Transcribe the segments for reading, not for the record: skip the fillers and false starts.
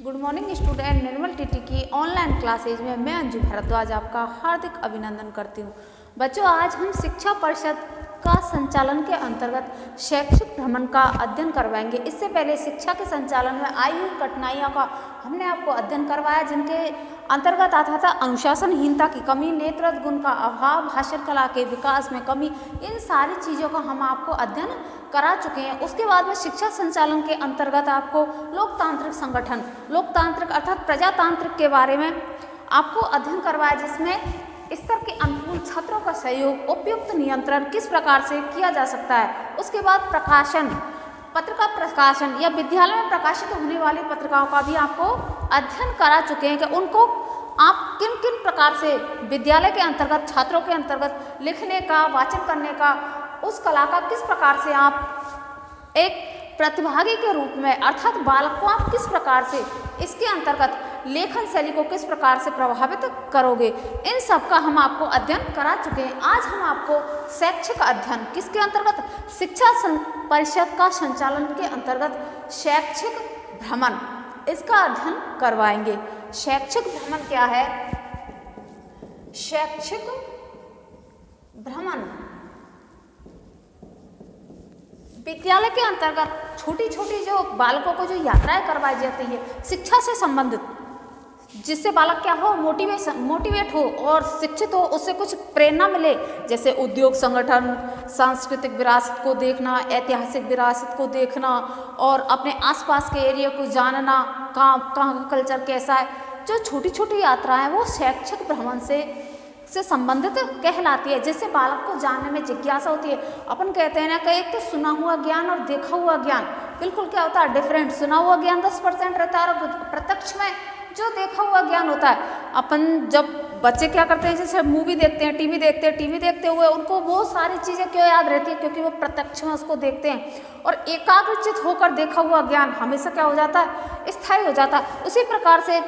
Good morning student. Nirmal TT की online classes में मैं अंजू भारद्वाज आपका हार्दिक अभिनंदन करती हूँ। बच्चों, आज हम शिक्षा परिषद का संचालन के अंतर्गत शैक्षिक भ्रमण का अध्ययन करवाएंगे। इससे पहले शिक्षा के संचालन में आई हुई कठिनाइयों का हमने आपको अध्ययन करवाया, जिनके अंतर्गत आता था अनुशासनहीनता की कमी, नेतृत्व गुण का अभाव, भाषण कला के विकास में कमी। इन सारी चीज़ों का हम आपको अध्ययन करा चुके हैं। उसके बाद में शिक्षा संचालन के अंतर्गत आपको लोकतांत्रिक संगठन, लोकतांत्रिक अर्थात प्रजातांत्रिक के बारे में आपको अध्ययन करवाया, जिसमें स्तर के अनुकूल छात्रों का सहयोग, उपयुक्त नियंत्रण किस प्रकार से किया जा सकता है। उसके बाद प्रकाशन, पत्रिका प्रकाशन या विद्यालय में प्रकाशित होने वाली पत्रिकाओं का भी आपको अध्ययन करा चुके हैं कि उनको आप किन किन प्रकार से विद्यालय के अंतर्गत, छात्रों के अंतर्गत लिखने का, वाचन करने का, उस कला का किस प्रकार से आप एक प्रतिभागी के रूप में अर्थात बालक को आप किस प्रकार से इसके अंतर्गत लेखन शैली को किस प्रकार से प्रभावित करोगे, इन सब का हम आपको अध्ययन करा चुके हैं। आज हम आपको शैक्षिक अध्ययन किसके अंतर्गत, शिक्षा परिषद का संचालन के अंतर्गत शैक्षिक भ्रमण, इसका अध्ययन करवाएंगे। शैक्षिक भ्रमण क्या है? शैक्षिक भ्रमण विद्यालय के अंतर्गत छोटी छोटी जो बालकों को जो यात्राएं करवाई जाती है शिक्षा से संबंधित, जिससे बालक क्या हो, मोटिवेट हो और शिक्षित हो, उससे कुछ प्रेरणा मिले, जैसे उद्योग संगठन, सांस्कृतिक विरासत को देखना, ऐतिहासिक विरासत को देखना और अपने आसपास के एरिया को जानना, कहाँ का कल्चर कैसा है। जो छोटी छोटी यात्राएं वो शैक्षिक भ्रमण से संबंधित कहलाती है, जिससे बालक को जानने में जिज्ञासा होती है। अपन कहते हैं ना कि एक तो सुना हुआ ज्ञान और देखा हुआ ज्ञान बिल्कुल क्या होता है, डिफरेंट। सुना हुआ ज्ञान 10% रहता है और प्रत्यक्ष में जो देखा हुआ ज्ञान होता है, अपन जब बच्चे क्या करते हैं, जैसे मूवी देखते हैं, टीवी देखते हैं, टीवी देखते हुए उनको वो सारी चीज़ें क्यों याद रहती है, क्योंकि वो प्रत्यक्ष में उसको देखते हैं और एकाग्रचित होकर देखा हुआ ज्ञान हमेशा क्या हो जाता है, स्थायी हो जाता है। उसी प्रकार से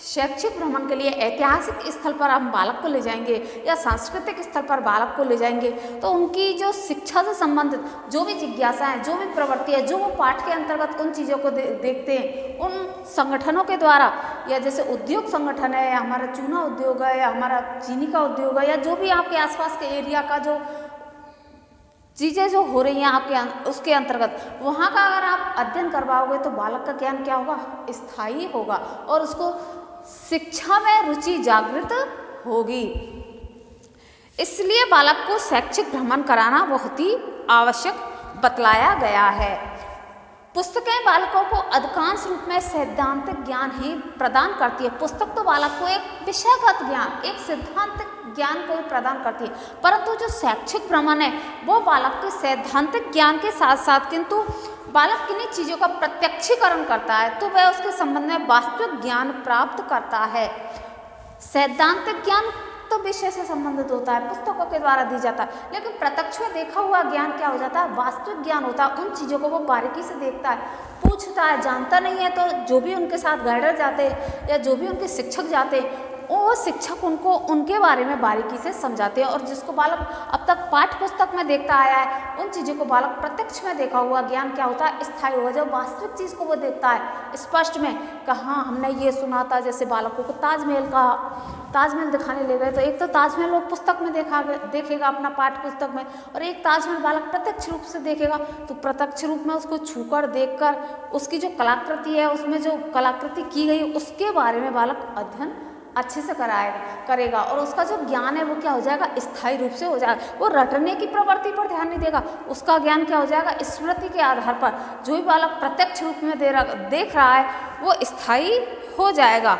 शैक्षिक भ्रमण के लिए ऐतिहासिक स्थल पर हम बालक को ले जाएंगे या सांस्कृतिक स्थल पर बालक को ले जाएंगे, तो उनकी जो शिक्षा से संबंधित जो भी जिज्ञासा है, जो भी प्रवृत्ति है, जो वो पाठ के अंतर्गत उन चीज़ों को देखते हैं, उन संगठनों के द्वारा, या जैसे उद्योग संगठन है, हमारा चूना उद्योग है, या हमारा चीनी का उद्योग है, या जो भी आपके आसपास के एरिया का जो चीज़ें जो हो रही हैं आपके उसके अंतर्गत, वहाँ का अगर आप अध्ययन करवाओगे तो बालक का ज्ञान क्या होगा, स्थायी होगा और उसको शिक्षा में रुचि जागृत होगी। इसलिए बालक को शैक्षिक भ्रमण कराना बहुत ही आवश्यक बतलाया गया है। पुस्तकें बालकों को अधिकांश रूप में सैद्धांतिक ज्ञान ही प्रदान करती है। पुस्तक तो बालक को एक विषयगत ज्ञान, एक सिद्धांतिक ज्ञान को ही प्रदान करती है, परंतु जो शैक्षिक भ्रमण है वो बालक के सैद्धांतिक ज्ञान के साथ साथ किंतु बालक किन्हीं चीज़ों का प्रत्यक्षीकरण करता है, तो वह उसके संबंध में वास्तविक ज्ञान प्राप्त करता है। सैद्धांतिक ज्ञान तो विषय से संबंधित होता है, पुस्तकों के द्वारा दी जाता है, लेकिन प्रत्यक्ष में देखा हुआ ज्ञान क्या हो जाता है, वास्तविक ज्ञान होता है। उन चीज़ों को वो बारीकी से देखता है, पूछता है, जानता नहीं है तो जो भी उनके साथ गाइडर जाते हैं या जो भी उनके शिक्षक जाते हैं, वो शिक्षक उनको उनके बारे में बारीकी से समझाते हैं। और जिसको बालक अब तक पाठ्य पुस्तक में देखता आया है, उन चीज़ों को बालक प्रत्यक्ष में देखा हुआ ज्ञान क्या होता है, स्थायी होगा। जब वास्तविक चीज़ को वो देखता है स्पष्ट में, कहाँ हमने ये सुना था, जैसे बालकों को ताजमहल दिखाने ले गए, तो एक तो ताजमहल वो पुस्तक में देखेगा अपना पाठ्य पुस्तक में, और एक ताजमहल बालक प्रत्यक्ष रूप से देखेगा, तो प्रत्यक्ष रूप में उसको छूकर देखकर उसकी जो कलाकृति है, उसमें जो कलाकृति की गई उसके बारे में बालक अध्ययन अच्छे से करेगा और उसका जो ज्ञान है वो क्या हो जाएगा, स्थायी रूप से हो जाएगा। वो रटने की प्रवृत्ति पर ध्यान नहीं देगा, उसका ज्ञान क्या हो जाएगा, स्मृति के आधार पर जो भी बालक प्रत्यक्ष रूप में देख रहा है वो स्थायी हो जाएगा।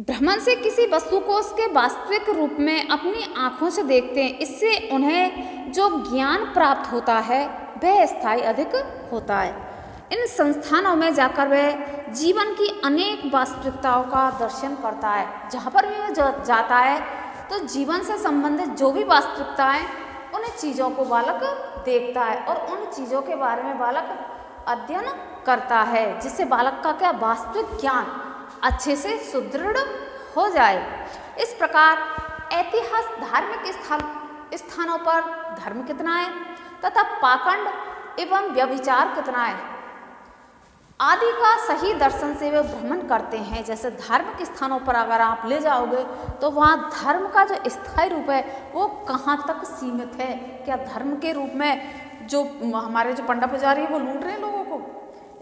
भ्रमण से किसी वस्तु को उसके वास्तविक रूप में अपनी आँखों से देखते हैं, इससे उन्हें जो ज्ञान प्राप्त होता है वह स्थायी अधिक होता है। इन संस्थानों में जाकर वह जीवन की अनेक वास्तविकताओं का दर्शन करता है। जहाँ पर भी वह जाता है तो जीवन से संबंधित जो भी वास्तविकताएं, उन चीज़ों को बालक देखता है और उन चीज़ों के बारे में बालक अध्ययन करता है, जिससे बालक का क्या, वास्तविक ज्ञान अच्छे से सुदृढ़ हो जाए। इस प्रकार ऐतिहास धार्मिक स्थानों पर धर्म कितना है तथा पाखंड एवं व्यभिचार कितना है, आदि का सही दर्शन से वे भ्रमण करते हैं। जैसे धार्मिक स्थानों पर अगर आप ले जाओगे तो वहाँ धर्म का जो स्थायी रूप है वो कहाँ तक सीमित है। क्या धर्म के रूप में जो हमारे जो पंडा पुजारी है वो लूट रहे हैं लोगों को,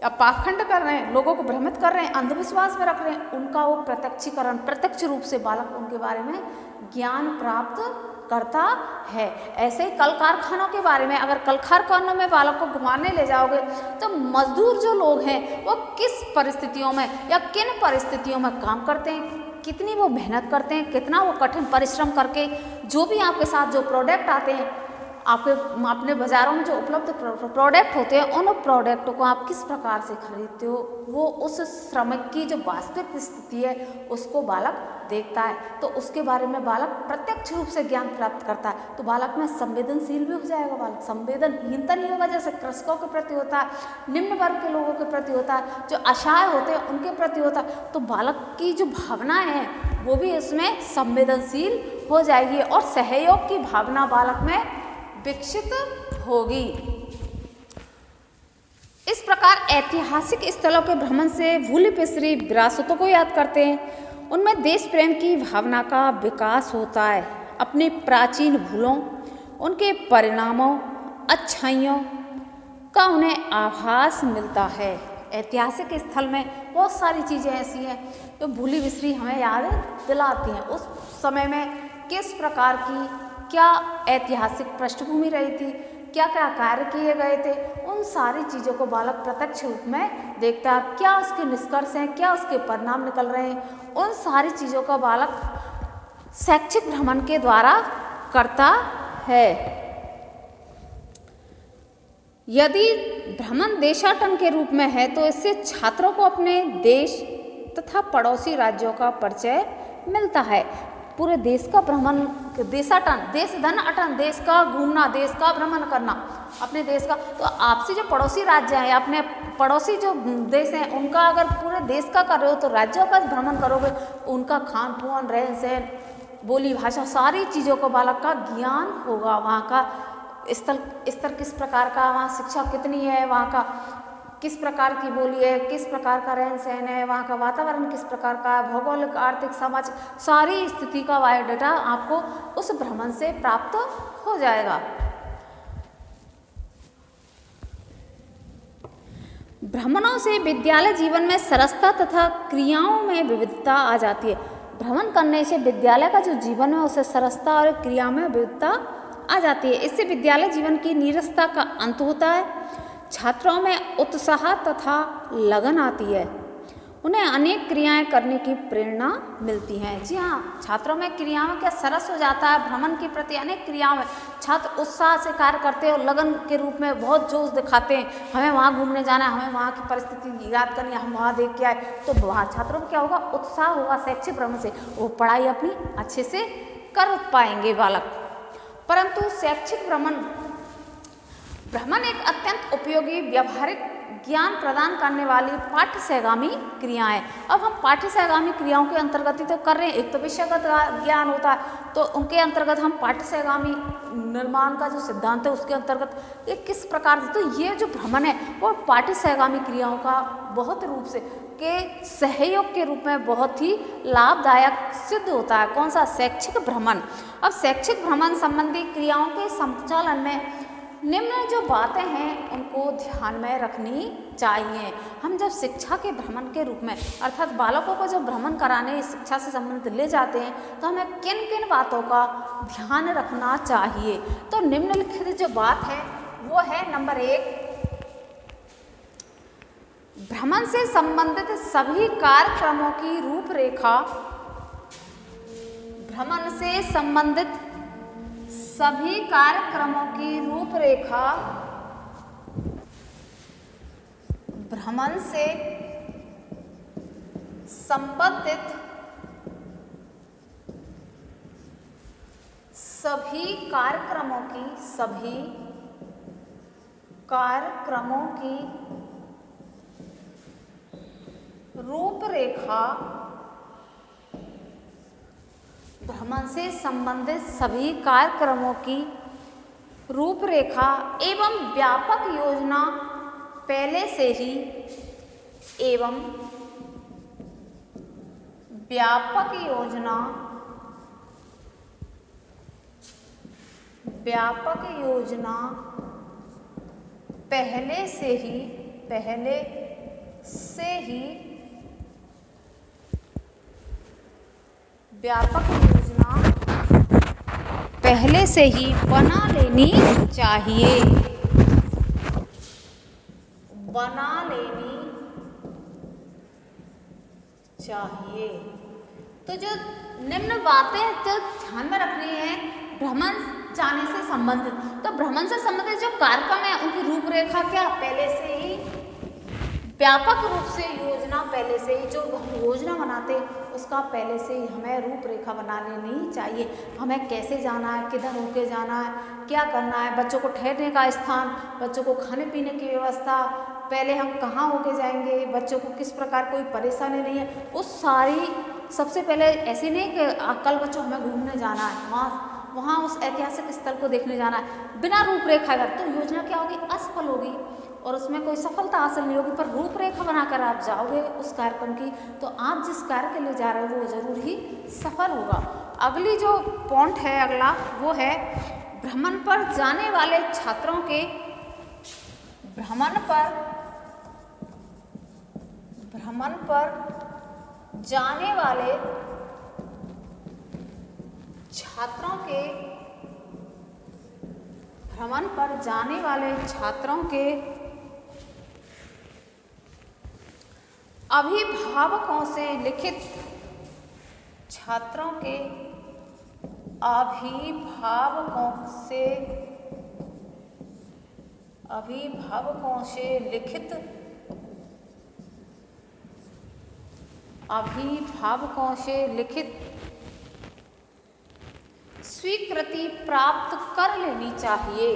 या पाखंड कर रहे हैं, लोगों को भ्रमित कर रहे हैं, अंधविश्वास में रख रहे हैं, उनका वो प्रत्यक्षीकरण, प्रत्यक्ष रूप से बालक उनके बारे में ज्ञान प्राप्त करता है। ऐसे ही कल कारखानों के बारे में, अगर कल कारखानों में बालक को घुमाने ले जाओगे तो मजदूर जो लोग हैं वो किस परिस्थितियों में या किन परिस्थितियों में काम करते हैं, कितनी वो मेहनत करते हैं, कितना वो कठिन परिश्रम करके जो भी आपके साथ जो प्रोडक्ट आते हैं, आपके अपने बाज़ारों में जो उपलब्ध प्रोडक्ट होते हैं, उन प्रोडक्टों को आप किस प्रकार से खरीदते हो, वो उस श्रमिक की जो वास्तविक स्थिति है उसको बालक देखता है। तो उसके बारे में बालक प्रत्यक्ष रूप से ज्ञान प्राप्त करता है। तो बालक में संवेदनशील भी हो जाएगा। बालक संवेदनहीनता नहीं होगा, जैसे कृषकों के प्रति होता है, निम्न वर्ग के लोगों के प्रति होता है, जो असहाय होते हैं उनके प्रति होता है। तो बालक की जो भावनाएँ हैं वो भी इसमें संवेदनशील हो जाएगी और सहयोग की भावना बालक में विकसित होगी। इस प्रकार ऐतिहासिक स्थलों के भ्रमण से भूली बिसरी विरासतों को याद करते हैं। उनमें देश प्रेम की भावना का विकास होता है। अपनी प्राचीन भूलों, उनके परिणामों, अच्छाइयों का उन्हें आभास मिलता है। ऐतिहासिक स्थल में बहुत सारी चीज़ें ऐसी हैं जो भूली बिसरी हमें याद दिलाती हैं। उस समय में किस प्रकार की क्या ऐतिहासिक पृष्ठभूमि रही थी, क्या क्या कार्य किए गए थे, उन सारी चीज़ों को बालक प्रत्यक्ष रूप में देखता है। क्या उसके निष्कर्ष हैं, क्या उसके परिणाम निकल रहे हैं, उन सारी चीज़ों का बालक शैक्षिक भ्रमण के द्वारा करता है। यदि भ्रमण देशाटन के रूप में है तो इससे छात्रों को अपने देश तथा पड़ोसी राज्यों का परिचय मिलता है। पूरे देश का भ्रमण, देशाटन, देश धन अटन, देश का घूमना, देश का भ्रमण करना, अपने देश का। तो आपसे जो पड़ोसी राज्य हैं, अपने पड़ोसी जो देश हैं, उनका अगर पूरे देश का कर रहे हो तो राज्यों का भ्रमण करोगे, उनका खान पान, रहन सहन, बोली भाषा, सारी चीज़ों को बालक का ज्ञान होगा। वहाँ का स्तर किस प्रकार का, वहाँ शिक्षा कितनी है, वहाँ का किस प्रकार की बोली है, किस प्रकार का रहन सहन है, वहाँ का वातावरण किस प्रकार का, भौगोलिक, आर्थिक, सामाजिक, सारी स्थिति का बायोडाटा आपको उस भ्रमण से प्राप्त हो जाएगा। भ्रमणों से विद्यालय जीवन में सरसता तथा क्रियाओं में विविधता आ जाती है। भ्रमण करने से विद्यालय का जो जीवन है उसे सरसता और क्रिया में विविधता आ जाती है। इससे विद्यालय जीवन की नीरसता का अंत होता है। छात्रों में उत्साह तथा लगन आती है। उन्हें अनेक क्रियाएं करने की प्रेरणा मिलती है। जी हाँ, छात्रों में क्रियाओं का सरस हो जाता है। भ्रमण के प्रति अनेक क्रियाओं में छात्र उत्साह से कार्य करते हैं और लगन के रूप में बहुत जोश दिखाते हैं। हमें वहाँ घूमने जाना है, हमें वहाँ की परिस्थिति याद करनी है, हम वहाँ देख के आए। तो वहाँ छात्रों में क्या होगा, उत्साह होगा। शैक्षिक भ्रमण से वो पढ़ाई अपनी अच्छे से कर पाएंगे बालक। परंतु शैक्षिक भ्रमण एक अत्यंत उपयोगी व्यावहारिक ज्ञान प्रदान करने वाली पाठ्य सहगामी क्रियाएं। अब हम पाठ्य सहगामी क्रियाओं के अंतर्गत ही तो कर रहे हैं। एक तो विषयगत ज्ञान होता है, तो उनके अंतर्गत हम पाठ्य सहगामी निर्माण का जो सिद्धांत है उसके अंतर्गत ये किस प्रकार से, तो ये जो भ्रमण है वो पाठ्य सहगामी क्रियाओं का बहुत रूप से के सहयोग के रूप में बहुत ही लाभदायक सिद्ध होता है। कौन सा, शैक्षिक भ्रमण। अब शैक्षिक भ्रमण संबंधी क्रियाओं के संचालन में निम्न जो बातें हैं उनको ध्यान में रखनी चाहिए। हम जब शिक्षा के भ्रमण के रूप में अर्थात बालकों को जब भ्रमण कराने शिक्षा से संबंधित ले जाते हैं तो हमें किन किन बातों का ध्यान रखना चाहिए। तो निम्नलिखित जो बात है वो है नंबर 1, भ्रमण से संबंधित सभी कार्यक्रमों की रूपरेखा। भ्रमण से संबंधित सभी कार्यक्रमों की रूपरेखा। भ्रमण से संबंधित सभी कार्यक्रमों की रूपरेखा। भ्रमण से संबंधित सभी कार्यक्रमों की रूपरेखा एवं व्यापक योजना पहले से ही एवं व्यापक योजना पहले से ही व्यापक योजना पहले से ही बना लेनी चाहिए। तो जो निम्न बातें जो ध्यान में रखनी है भ्रमण जाने से संबंधित, तो भ्रमण से संबंधित जो कार्यक्रम है उनकी रूपरेखा क्या पहले से ही व्यापक रूप से योजना, पहले से ही जो हम योजना बनाते उसका पहले से ही हमें रूपरेखा बना लेनी चाहिए। हमें कैसे जाना है, किधर होके जाना है, क्या करना है, बच्चों को ठहरने का स्थान, बच्चों को खाने पीने की व्यवस्था, पहले हम कहाँ होके जाएंगे, बच्चों को किस प्रकार कोई परेशानी नहीं है, उस सारी सबसे पहले ऐसे नहीं कि कल बच्चों हमें घूमने जाना है, वहाँ उस ऐतिहासिक स्थल को देखने जाना है, बिना रूपरेखा अगर तो योजना क्या होगी, असफल होगी और उसमें कोई सफलता हासिल नहीं होगी। पर रूपरेखा बनाकर आप जाओगे उस कार्यक्रम की तो आप जिस कार्य के लिए जा रहे हो वो जरूर ही सफल होगा। अगली जो पॉइंट है अगला वो है भ्रमण पर जाने वाले छात्रों के अभिभावकों से लिखित स्वीकृति प्राप्त कर लेनी चाहिए।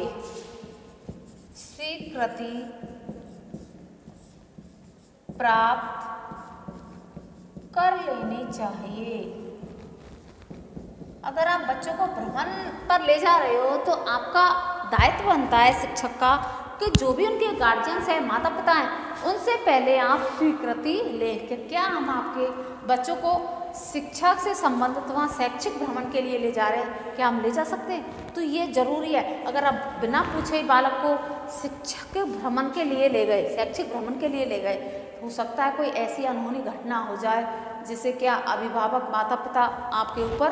अगर आप बच्चों को भ्रमण पर ले जा रहे हो तो आपका दायित्व बनता है शिक्षक का कि जो भी उनके गार्जियंस हैं, माता पिता हैं, उनसे पहले आप स्वीकृति लें कि क्या हम आपके बच्चों को शिक्षा से संबंधित वहाँ शैक्षिक भ्रमण के लिए ले जा रहे हैं, क्या हम ले जा सकते हैं। तो ये जरूरी है। अगर आप बिना पूछे बालक को शिक्षक भ्रमण के लिए ले गए, शैक्षिक भ्रमण के लिए ले गए, हो सकता है कोई ऐसी अनहोनी घटना हो जाए जिससे क्या अभिभावक माता पिता आपके ऊपर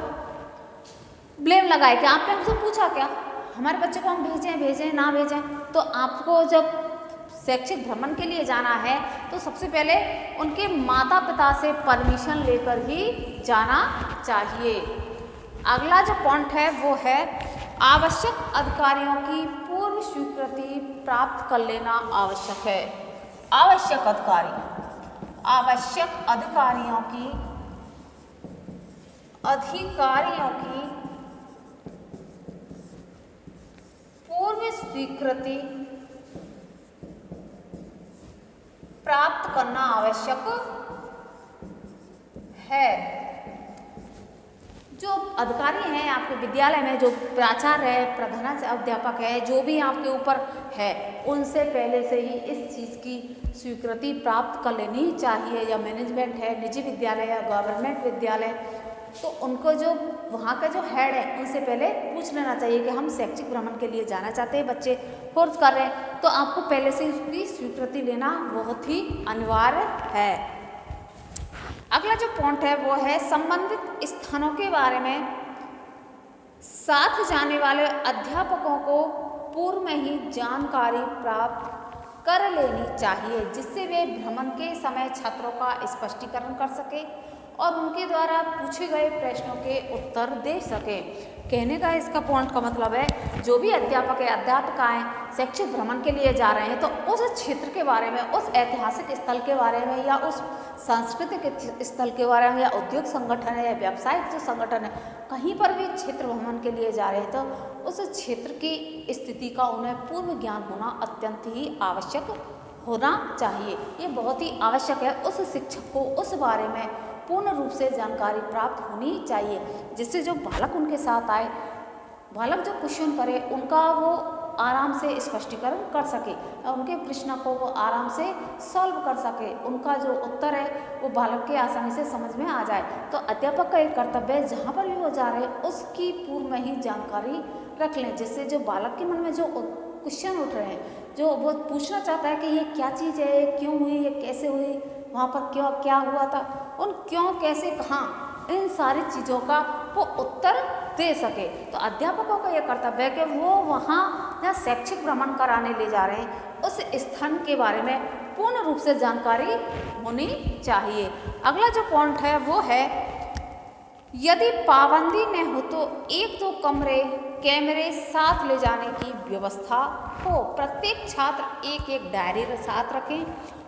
ब्लेम लगाए कि आपने हमसे पूछा क्या, हमारे बच्चे को हम भेजें ना भेजें। तो आपको जब शैक्षिक भ्रमण के लिए जाना है तो सबसे पहले उनके माता पिता से परमिशन लेकर ही जाना चाहिए। अगला जो पॉइंट है वो है आवश्यक अधिकारियों की पूर्व स्वीकृति प्राप्त कर लेना आवश्यक है। आवश्यक अधिकारियों की पूर्व स्वीकृति प्राप्त करना आवश्यक है। जो अधिकारी हैं आपके विद्यालय में, जो प्राचार्य है, प्रधानाध्यापक है, जो भी आपके ऊपर है, उनसे पहले से ही इस चीज़ की स्वीकृति प्राप्त कर लेनी चाहिए। या मैनेजमेंट है, निजी विद्यालय या गवर्नमेंट विद्यालय, तो उनको जो वहाँ का जो हेड है उनसे पहले पूछ लेना चाहिए कि हम शैक्षिक भ्रमण के लिए जाना चाहते हैं, बच्चे फोर्स कर रहे हैं, तो आपको पहले से उसकी स्वीकृति लेना बहुत ही अनिवार्य है। अगला जो पॉइंट है वो है संबंधित स्थानों के बारे में साथ जाने वाले अध्यापकों को पूर्व में ही जानकारी प्राप्त कर लेनी चाहिए, जिससे वे भ्रमण के समय छात्रों का स्पष्टीकरण कर सके और उनके द्वारा पूछे गए प्रश्नों के उत्तर दे सके। कहने का इसका पॉइंट का मतलब है जो भी अध्यापक है, अध्यापिकाएं शैक्षिक भ्रमण के लिए जा रहे हैं तो उस क्षेत्र के बारे में, उस ऐतिहासिक स्थल के बारे में या उस सांस्कृतिक स्थल के बारे में या उद्योग संगठन है या व्यावसायिक जो संगठन है, कहीं पर भी क्षेत्र भ्रमण के लिए जा रहे हैं तो उस क्षेत्र की स्थिति का उन्हें पूर्व ज्ञान होना अत्यंत ही आवश्यक होना चाहिए। ये बहुत ही आवश्यक है। उस शिक्षक को उस बारे में पूर्ण रूप से जानकारी प्राप्त होनी चाहिए, जिससे जो बालक उनके साथ आए, बालक जो क्वेश्चन करे उनका वो आराम से स्पष्टीकरण कर सके और उनके प्रश्न को वो आराम से सॉल्व कर सके, उनका जो उत्तर है वो बालक के आसानी से समझ में आ जाए। तो अध्यापक का एक कर्तव्य है जहाँ पर भी वो जा रहे हैं उसकी पूर्व में ही जानकारी रख लें, जिससे जो बालक के मन में जो क्वेश्चन उठ रहे हैं, जो वो पूछना चाहता है कि ये क्या चीज़ है, ये क्यों हुई, ये कैसे हुई, वहाँ पर क्यों क्या हुआ था, उन क्यों कैसे कहाँ इन सारी चीज़ों का वो उत्तर दे सके। तो अध्यापकों का यह कर्तव्य है कि वो वहाँ जहाँ शैक्षिक भ्रमण कराने ले जा रहे हैं उस स्थान के बारे में पूर्ण रूप से जानकारी होनी चाहिए। अगला जो पॉइंट है वो है, यदि पाबंदी न हो तो 1-2 कैमरे साथ ले जाने की व्यवस्था हो। प्रत्येक छात्र एक डायरी साथ रखें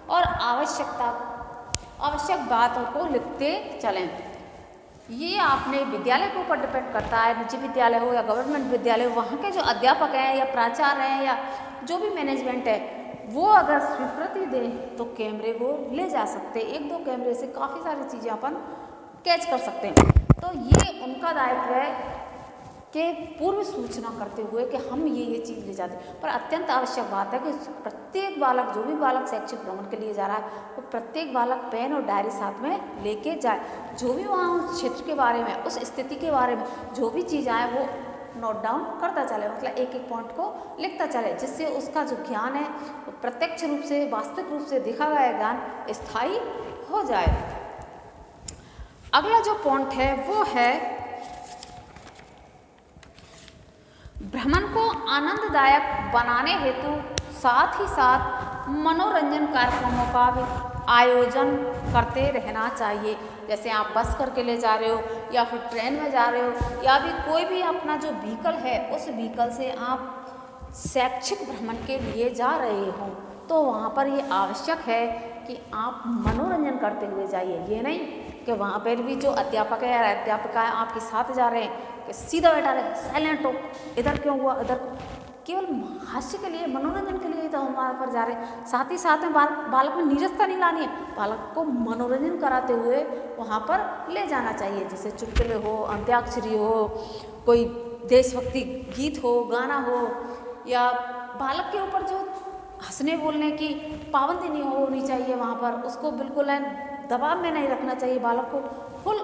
और आवश्यक बातों को लिखते चलें। ये आपने विद्यालय के ऊपर डिपेंड करता है, निजी विद्यालय हो या गवर्नमेंट विद्यालय हो, वहाँ के जो अध्यापक हैं या प्राचार्य हैं या जो भी मैनेजमेंट है वो अगर स्वीकृति दें तो कैमरे को ले जा सकते हैं। 1-2 कैमरे से काफ़ी सारी चीज़ें अपन कैच कर सकते हैं। तो ये उनका दायित्व है कि पूर्व सूचना करते हुए कि हम ये चीज़ ले जाते हैं। पर अत्यंत आवश्यक बात है कि प्रत्येक बालक, जो भी बालक शैक्षिक भ्रमण के लिए जा रहा है वो प्रत्येक बालक पेन और डायरी साथ में लेके जाए। जो भी वहाँ उस क्षेत्र के बारे में, उस स्थिति के बारे में जो भी चीज़ आए वो नोट डाउन करता चले, मतलब एक पॉइंट को लिखता चले, जिससे उसका जो ज्ञान है वो प्रत्यक्ष रूप से, वास्तविक रूप से देखा गया ज्ञान स्थायी हो जाए। अगला जो पॉइंट है वो है, भ्रमण को आनंददायक बनाने हेतु साथ ही साथ मनोरंजन कार्यक्रमों का भी आयोजन करते रहना चाहिए। जैसे आप बस करके ले जा रहे हो या फिर ट्रेन में जा रहे हो या भी कोई भी अपना जो व्हीकल है उस व्हीकल से आप शैक्षिक भ्रमण के लिए जा रहे हो तो वहाँ पर ये आवश्यक है कि आप मनोरंजन करते हुए जाइए। ये नहीं कि वहाँ पर भी जो अध्यापक है या अध्यापिका है आपके साथ जा रहे हैं कि सीधा बैठा रहे, साइलेंट हो, इधर क्यों हुआ, इधर, केवल हास्य के लिए, मनोरंजन के लिए तो हम वहाँ पर जा रहे हैं। साथ ही साथ में बालक में नीरसता नहीं लानी है, बालक को मनोरंजन कराते हुए वहाँ पर ले जाना चाहिए। जैसे चुटकुले हो, अंत्याक्षरी हो, कोई देशभक्ति गीत हो, गाना हो, या बालक के ऊपर जो हंसने बोलने की पाबंदी नहीं होनी चाहिए वहाँ पर, उसको बिल्कुल दबाव में नहीं रखना चाहिए। बालक को फुल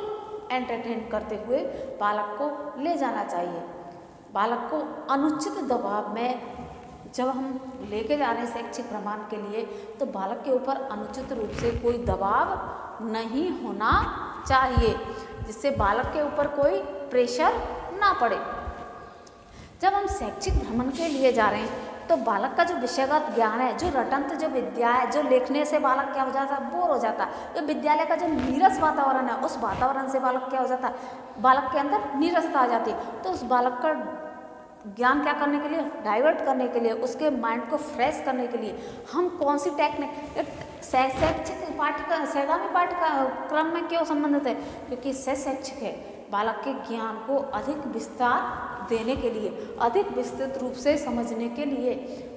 एंटरटेन करते हुए बालक को ले जाना चाहिए। बालक को अनुचित दबाव में जब हम लेके जा रहे हैं शैक्षिक भ्रमण के लिए तो बालक के ऊपर अनुचित रूप से कोई दबाव नहीं होना चाहिए, जिससे बालक के ऊपर कोई प्रेशर ना पड़े। जब हम शैक्षिक भ्रमण के लिए जा रहे हैं तो बालक का जो विषयगत ज्ञान है, जो रटंत जो विद्या है, जो लिखने से बालक क्या हो जाता है, बोर हो जाता है। जो विद्यालय का जो नीरस वातावरण है उस वातावरण से बालक क्या हो जाता है, बालक के अंदर नीरसता आ जाती है। तो उस बालक का ज्ञान क्या करने के लिए, डाइवर्ट करने के लिए, उसके माइंड को फ्रेश करने के लिए हम कौन सी टेक्निक, शैक्षिक पाठ्यक्रम सैगामी पाठ्यक्रम में क्यों संबंधित है, क्योंकि शैक्षिक है। बालक के ज्ञान को अधिक विस्तार देने के लिए, अधिक विस्तृत रूप से समझने के लिए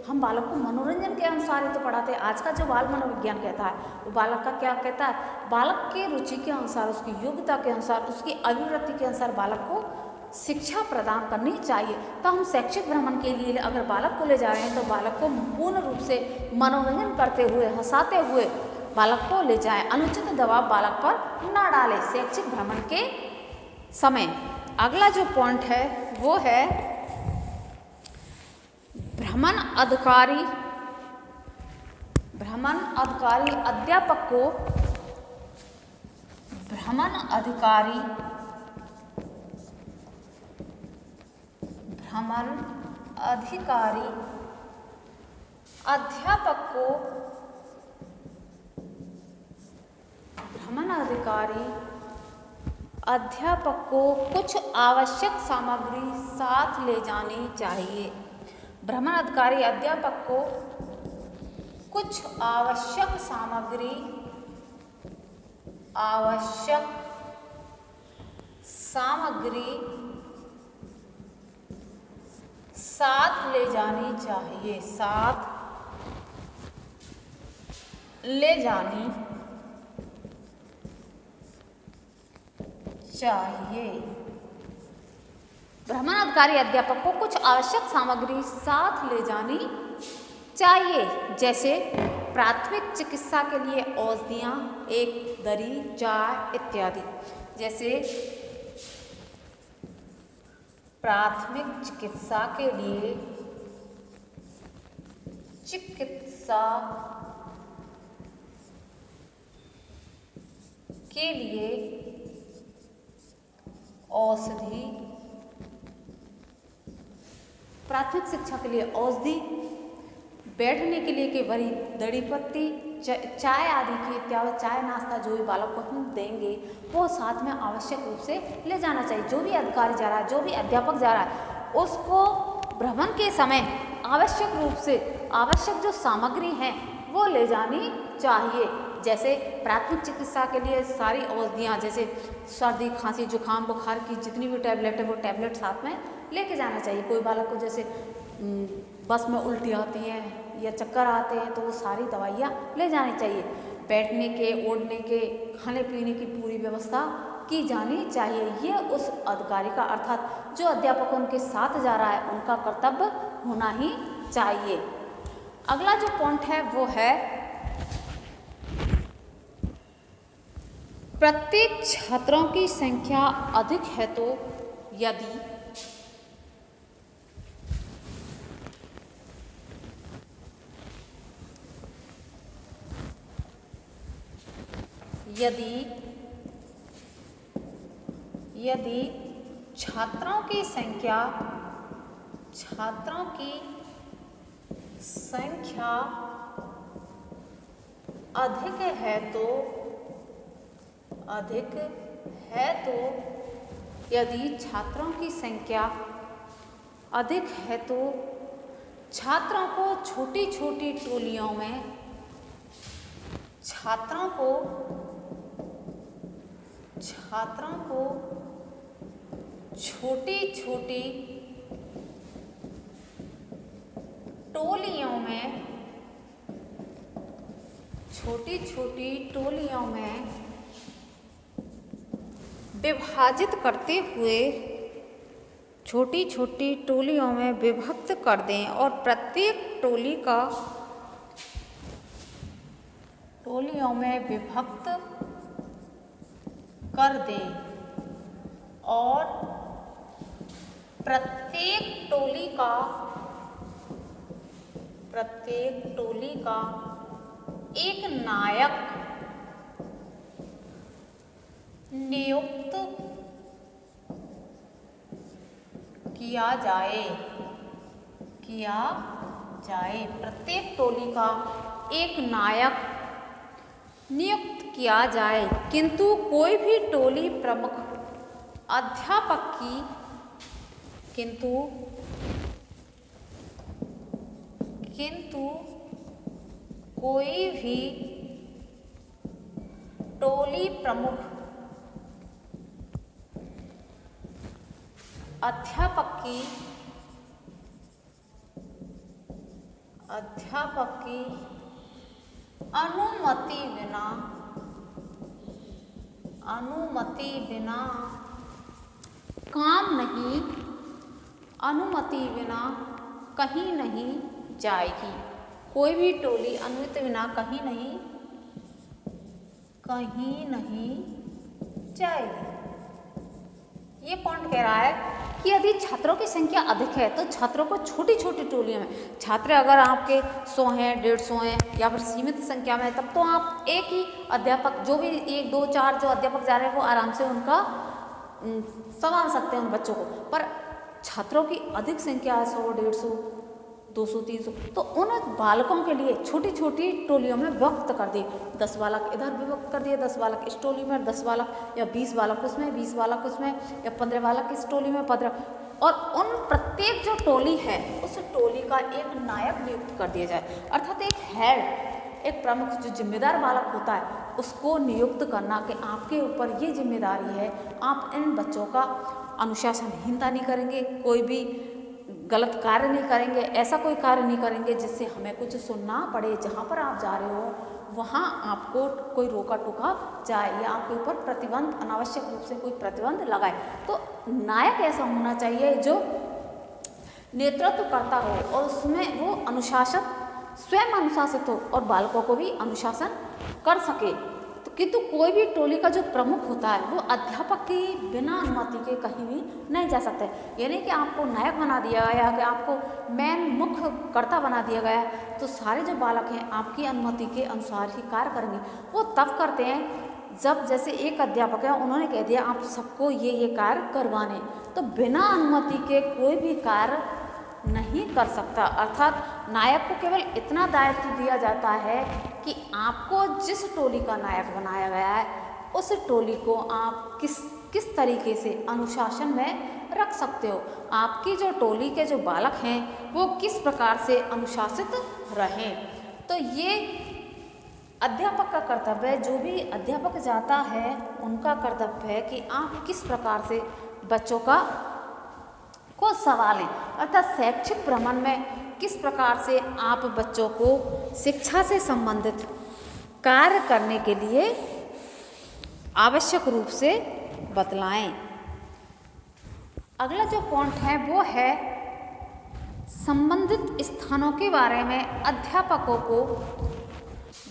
हम बालक को मनोरंजन के अनुसार ही तो पढ़ाते हैं। आज का जो बाल मनोविज्ञान कहता है वो बालक का क्या कहता है, बालक के रुचि के अनुसार, उसकी योग्यता के अनुसार, उसकी अभिवृत्ति के अनुसार बालक को शिक्षा प्रदान करनी चाहिए। तो हम शैक्षिक भ्रमण के लिए अगर बालक को ले जा रहे हैं तो बालक को पूर्ण रूप से मनोरंजन करते हुए, हंसाते हुए बालक को ले जाएं। अनुचित दबाव बालक पर ना डालें शैक्षिक भ्रमण के समय। अगला जो पॉइंट है वो है, भ्रमण अधिकारी अध्यापक को अध्यापक को कुछ आवश्यक सामग्री साथ ले जानी चाहिए। भ्रमण अधिकारी अध्यापक को कुछ आवश्यक सामग्री साथ ले जानी चाहिए, भ्रमण अधिकारी अध्यापक को कुछ आवश्यक सामग्री साथ ले जानी चाहिए, जैसे प्राथमिक चिकित्सा के लिए औषधियाँ, एक दरी, चाय इत्यादि। जैसे प्राथमिक चिकित्सा के लिए औषधि, प्राथमिक शिक्षा के लिए औषधि, बैठने के लिए के बड़ी दड़ी पत्ती, चाय आदि की इत्यादि, चाय नाश्ता जो भी बालक को हम देंगे वो साथ में आवश्यक रूप से ले जाना चाहिए। जो भी अधिकारी जा रहा है, जो भी अध्यापक जा रहा है, उसको भ्रमण के समय आवश्यक रूप से आवश्यक जो सामग्री है वो ले जानी चाहिए। जैसे प्राथमिक चिकित्सा के लिए सारी औषधियाँ, जैसे सर्दी, खांसी, जुकाम, बुखार की जितनी भी टैबलेट है वो टैबलेट साथ में लेके जाना चाहिए। कोई बालक को जैसे बस में उल्टी आती है या चक्कर आते हैं तो वो सारी दवाइयाँ ले जानी चाहिए। बैठने के, ओढ़ने के, खाने पीने की पूरी व्यवस्था की जानी चाहिए। ये उस अधिकारी का अर्थात जो अध्यापक उनके साथ जा रहा है उनका कर्तव्य होना ही चाहिए। अगला जो पॉइंट है वो है प्रत्येक छात्रों की संख्या अधिक है तो यदि छात्रों की संख्या अधिक है तो यदि छात्रों की संख्या अधिक है तो छात्रों को छोटी छोटी टोलियों में छोटी टोलियों में विभाजित करते हुए छोटी छोटी टोलियों में विभक्त कर दें और प्रत्येक टोलियों में विभक्त कर दें और प्रत्येक टोली का एक नायक नियुक्त किया जाए। प्रत्येक टोली का एक नायक नियुक्त किया जाए, किंतु कोई भी टोली प्रमुख अध्यापक किंतु कोई भी टोली प्रमुख अध्यापक की अनुमति बिना कहीं नहीं जाएगी। कोई भी टोली अनुमति बिना कहीं नहीं जाएगी। ये पॉइंट कह रहा है कि यदि छात्रों की संख्या अधिक है तो छात्रों को छोटी छोटी टोलियों में, छात्र अगर आपके 100 हैं, 150 हैं या फिर सीमित संख्या में, तब तो आप एक ही अध्यापक, जो भी 1, 2, 4 जो अध्यापक जा रहे हैं वो आराम से उनका संभाल सकते हैं उन बच्चों को। पर छात्रों की अधिक संख्या है, 100, 150, 200, 300, तो उन बालकों के लिए छोटी छोटी टोलियों में विभक्त कर दिए। 10 बालक इधर विभक्त कर दिए, 10 बालक इस टोली में, 10 बालक या 20 बालक उसमें, 20 बालक उसमें, या 15 बालक इस टोली में, 15, और उन प्रत्येक जो टोली है उस टोली का एक नायक नियुक्त कर दिया जाए। अर्थात एक हेड, एक प्रमुख जो जिम्मेदार बालक होता है उसको नियुक्त करना कि आपके ऊपर ये जिम्मेदारी है, आप इन बच्चों का अनुशासनहीनता नहीं करेंगे, कोई भी गलत कार्य नहीं करेंगे, ऐसा कोई कार्य नहीं करेंगे जिससे हमें कुछ सुनना पड़े। जहाँ पर आप जा रहे हो वहाँ आपको कोई रोका टोका जाए या आपके ऊपर प्रतिबंध, अनावश्यक रूप से कोई प्रतिबंध लगाए। तो नायक ऐसा होना चाहिए जो नेतृत्व करता हो और उसमें वो अनुशासन, स्वयं अनुशासित हो और बालकों को भी अनुशासन कर सके। तो किंतु कोई भी टोली का जो प्रमुख होता है वो अध्यापक की बिना अनुमति के कहीं भी नहीं जा सकते। यानी कि आपको नायक बना दिया गया या कि आपको मेन मुख्य कर्ता बना दिया गया तो सारे जो बालक हैं आपकी अनुमति के अनुसार ही कार्य करेंगे। वो तब करते हैं जब जैसे एक अध्यापक है, उन्होंने कह दिया आप सबको ये कार्य करवाने, तो बिना अनुमति के कोई भी कार्य नहीं कर सकता। अर्थात नायक को केवल इतना दायित्व दिया जाता है कि आपको जिस टोली का नायक बनाया गया है उस टोली को आप किस तरीके से अनुशासन में रख सकते हो, आपकी जो टोली के जो बालक हैं वो किस प्रकार से अनुशासित रहें। तो ये अध्यापक का कर्तव्य है, जो भी अध्यापक जाता है उनका कर्तव्य है कि आप किस प्रकार से बच्चों को संभालें। अर्थात शैक्षिक भ्रमण में किस प्रकार से आप बच्चों को शिक्षा से संबंधित कार्य करने के लिए आवश्यक रूप से बतलाएं। अगला जो पॉइंट है वो है संबंधित स्थानों के बारे में अध्यापकों को,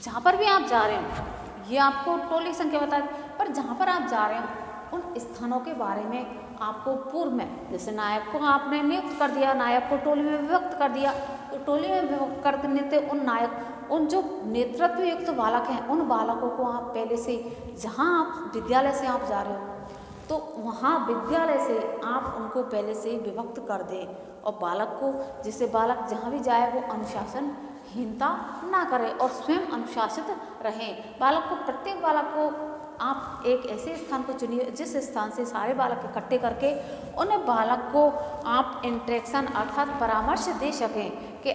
जहाँ पर भी आप जा रहे हो, ये आपको टोली संख्या बता, पर जहाँ पर आप जा रहे हो उन स्थानों के बारे में आपको पूर्व में, जैसे नायक को आपने नियुक्त कर दिया, नायक को टोली में विभक्त कर दिया, तो टोली में विभक्त कर देने से उन जो नेतृत्व युक्त बालक हैं उन बालकों को आप पहले से, जहाँ आप विद्यालय से आप जा रहे हो तो वहाँ विद्यालय से आप उनको पहले से विभक्त कर दें और बालक को, जिससे बालक जहाँ भी जाए वो अनुशासनहीनता ना करे और स्वयं अनुशासित रहें। बालक को, प्रत्येक बालक को आप एक ऐसे स्थान को चुनिए जिस स्थान से सारे बालक इकट्ठे करके उन बालक को आप इंटरेक्शन अर्थात परामर्श दे सकें कि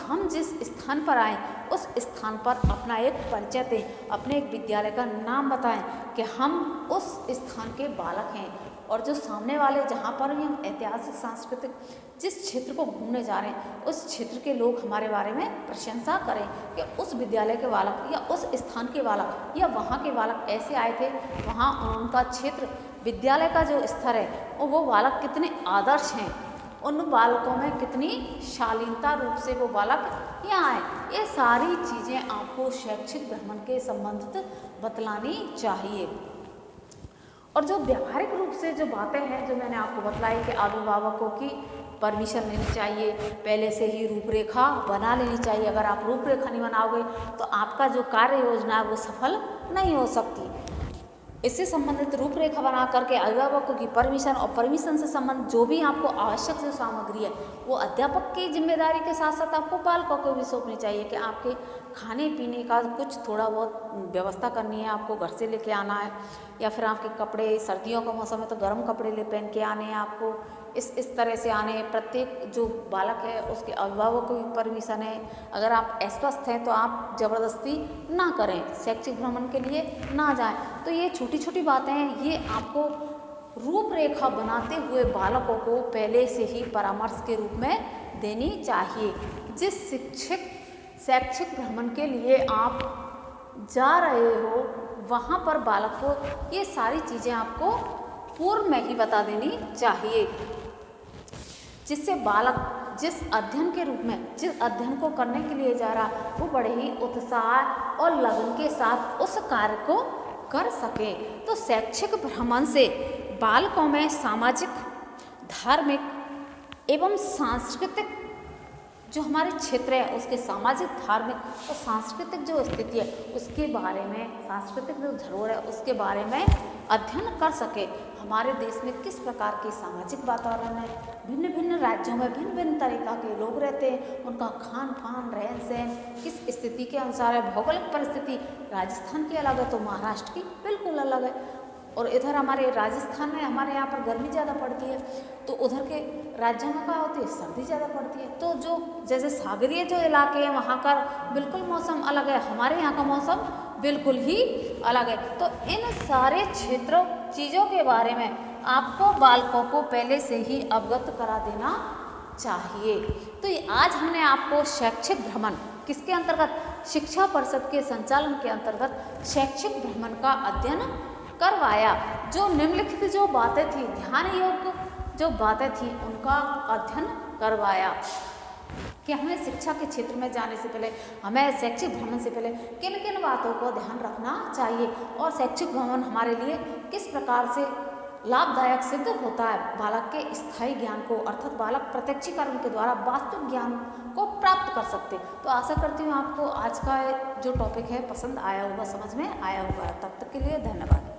हम जिस स्थान पर आए उस स्थान पर अपना एक परिचय दें, अपने एक विद्यालय का नाम बताएं कि हम उस स्थान के बालक हैं और जो सामने वाले, जहाँ पर भी हम ऐतिहासिक सांस्कृतिक जिस क्षेत्र को घूमने जा रहे हैं उस क्षेत्र के लोग हमारे बारे में प्रशंसा करें कि उस विद्यालय के बालक या उस स्थान के बालक या वहाँ के बालक ऐसे आए थे, वहाँ उनका क्षेत्र, विद्यालय का जो स्तर है और वो बालक कितने आदर्श हैं, उन बालकों में कितनी शालीनता रूप से वो बालक यहाँ आए। ये सारी चीज़ें आपको शैक्षिक भ्रमण के संबंधित बतलानी चाहिए। और जो व्यावहारिक रूप से जो बातें हैं जो मैंने आपको बतलाई कि अभिभावकों की परमिशन लेनी चाहिए, पहले से ही रूपरेखा बना लेनी चाहिए। अगर आप रूपरेखा नहीं बनाओगे तो आपका जो कार्य योजना है वो सफल नहीं हो सकती। इससे संबंधित रूपरेखा बना करके अभिभावकों की परमिशन और परमिशन से संबंधित जो भी आपको आवश्यक जो सामग्री है वो अध्यापक की जिम्मेदारी के साथ साथ आपको बालकों को भी सौंपनी चाहिए कि आपके खाने पीने का कुछ थोड़ा बहुत व्यवस्था करनी है, आपको घर से लेके आना है, या फिर आपके कपड़े, सर्दियों का मौसम है तो गर्म कपड़े ले पहन के आने हैं आपको, इस तरह से आने हैं। प्रत्येक जो बालक है उसके अभिभावकों की परमिशन है। अगर आप अस्वस्थ हैं तो आप ज़बरदस्ती ना करें, शैक्षिक भ्रमण के लिए ना जाएं। तो ये छोटी छोटी बातें हैं, ये आपको रूपरेखा बनाते हुए बालकों को पहले से ही परामर्श के रूप में देनी चाहिए। जिस शैक्षिक भ्रमण के लिए आप जा रहे हो वहाँ पर बालक को ये सारी चीज़ें आपको पूर्व में ही बता देनी चाहिए, जिससे बालक जिस अध्ययन के रूप में, जिस अध्ययन को करने के लिए जा रहा वो बड़े ही उत्साह और लगन के साथ उस कार्य को कर सके। तो शैक्षिक भ्रमण से बालकों में सामाजिक, धार्मिक एवं सांस्कृतिक जो हमारे क्षेत्र है उसके सामाजिक, धार्मिक और सांस्कृतिक जो स्थिति है उसके बारे में, सांस्कृतिक जो धरोहर है उसके बारे में अध्ययन कर सके। हमारे देश में किस प्रकार के सामाजिक वातावरण है, भिन्न भिन्न राज्यों में भिन्न भिन्न तरीक़ा के लोग रहते हैं, उनका खान पान, रहन सहन किस स्थिति के अनुसार है। भौगोलिक परिस्थिति राजस्थान की अलग है तो महाराष्ट्र की बिल्कुल अलग है। और इधर हमारे राजस्थान में हमारे यहाँ पर गर्मी ज़्यादा पड़ती है तो उधर के राज्यों में क्या होती है, सर्दी ज़्यादा पड़ती है। तो जो जैसे सागरीय जो इलाके हैं वहाँ का बिल्कुल मौसम अलग है, हमारे यहाँ का मौसम बिल्कुल ही अलग है। तो इन सारे क्षेत्रों, चीज़ों के बारे में आपको बालकों को पहले से ही अवगत करा देना चाहिए। तो आज हमने आपको शैक्षिक भ्रमण किसके अंतर्गत, शिक्षा परिषद के संचालन के अंतर्गत शैक्षिक भ्रमण का अध्ययन करवाया। जो निम्नलिखित जो बातें थी, ध्यान योग्य जो बातें थी, उनका अध्ययन करवाया कि हमें शिक्षा के क्षेत्र में जाने से पहले, हमें शैक्षिक भ्रमण से पहले किन किन बातों को ध्यान रखना चाहिए और शैक्षिक भ्रमण हमारे लिए किस प्रकार से लाभदायक सिद्ध होता है बालक के स्थायी ज्ञान को, अर्थात बालक प्रत्यक्षीकरण के द्वारा वास्तविक ज्ञान को प्राप्त कर सकते। तो आशा करती हूँ आपको आज का जो टॉपिक है पसंद आया होगा, समझ में आया होगा। तब तक के लिए धन्यवाद।